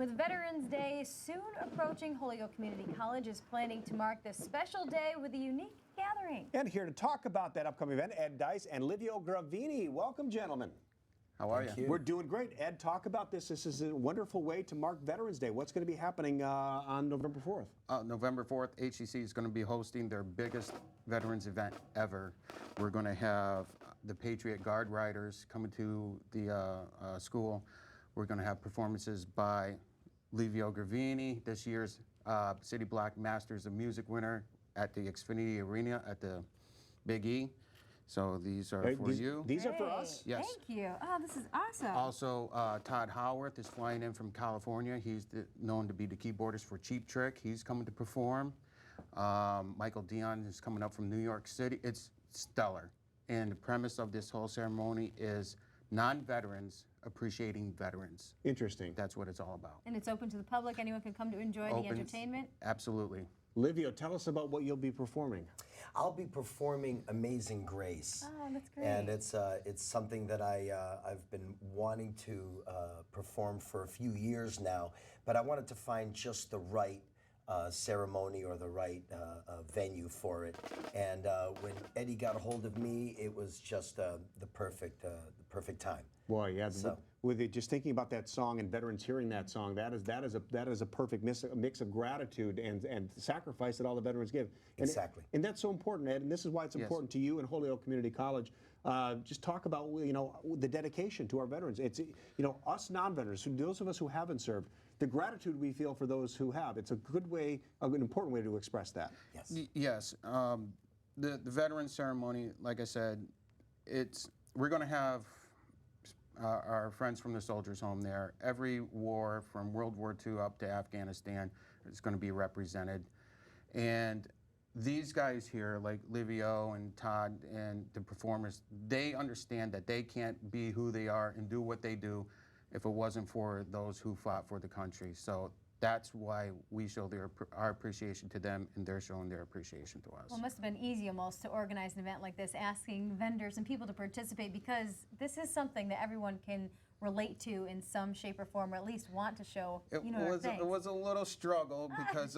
With Veterans Day soon approaching, Holyoke Community College is planning to mark this special day with a unique gathering. And here to talk about that upcoming event, Ed Dice and Livio Gravini. Welcome, gentlemen. How are you? We're doing great. Ed, talk about this. This is a wonderful way to mark Veterans Day. What's going to be happening on November 4th? November 4th, HCC is going to be hosting their biggest veterans event ever. We're going to have the Patriot Guard Riders coming to the school. We're going to have performances by Livio Gravini, this year's City Block Masters of Music winner at the Xfinity Arena at the Big E. So these are for you. These are for us? Yes. Thank you. Oh, this is awesome. Also, Todd Howarth is flying in from California. He's known to be the keyboardist for Cheap Trick. He's coming to perform. Michael Dion is coming up from New York City. It's stellar. And the premise of this whole ceremony is non-veterans appreciating veterans. Interesting. That's what it's all about. And it's open to the public. Anyone can come to enjoy the entertainment? Absolutely. Livio, tell us about what you'll be performing. I'll be performing Amazing Grace. Oh, that's great. And it's something that I've been wanting to perform for a few years now, but I wanted to find just the right ceremony or the right venue for it. And when Eddie got a hold of me, it was just the perfect time. Boy, yeah. So, with it, just thinking about that song and veterans hearing that song, that is a perfect mix of gratitude and sacrifice that all the veterans give. And exactly. And that's so important, Ed. And this is why it's important to you and Holyoke Community College. Just talk about the dedication to our veterans. It's us non-veterans, those of us who haven't served, the gratitude we feel for those who have. It's a good way, an important way to express that. Yes. Yes. The veterans ceremony, like I said, we're going to have our friends from the Soldiers Home there. Every war from World War II up to Afghanistan is going to be represented. And these guys here, like Livio and Todd and the performers, they understand that they can't be who they are and do what they do if it wasn't for those who fought for the country. So that's why we show our appreciation to them, and they're showing their appreciation to us. Well, it must have been easy almost to organize an event like this, asking vendors and people to participate, because this is something that everyone can relate to in some shape or form, or at least want to show. It was a little struggle because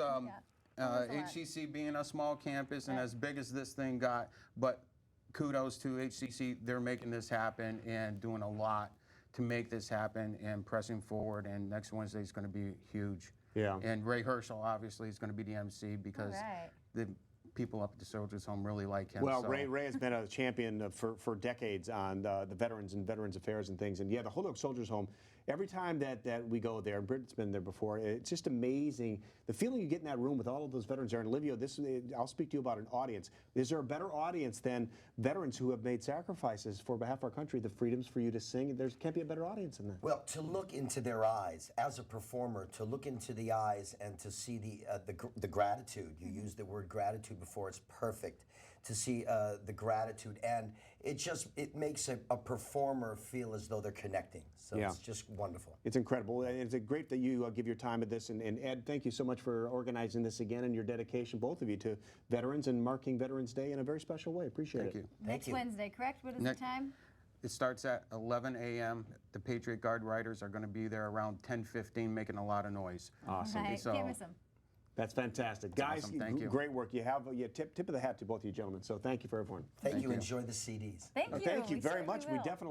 HCC being a small campus and as big as this thing got, but kudos to HCC. They're making this happen and doing a lot to make this happen and pressing forward, and next Wednesday is going to be huge. Yeah. And Ray Herschel obviously is going to be the MC because the people up at the Soldiers Home really like him. Well, so. Ray has been a champion for decades on the veterans and veterans affairs and things. And yeah, the Holyoke Soldiers Home, every time that we go there, and Brittany's been there before, it's just amazing. The feeling you get in that room with all of those veterans there. And Livio, I'll speak to you about an audience. Is there a better audience than veterans who have made sacrifices for behalf of our country, the freedoms for you to sing? There can't be a better audience than that. Well, to look into their eyes as a performer, to look into the eyes and to see the gratitude. You used the word gratitude before. It's perfect to see the gratitude, and it makes a performer feel as though they're connecting. So it's just wonderful. It's incredible. It's great that you give your time at this. And Ed, thank you so much for organizing this again and your dedication, both of you, to veterans and marking Veterans Day in a very special way. Appreciate it. Thank you. Next Wednesday, correct? What is the time? It starts at 11 a.m. The Patriot Guard Riders are going to be there around 10:15, making a lot of noise. Awesome. Right. Can't miss them. That's fantastic. Guys, awesome. Thank you. Great work. You have a tip of the hat to both of you gentlemen. So thank you for everyone. Thank you. Enjoy the CDs. Thank you. Thank you We very certainly much. We will. definitely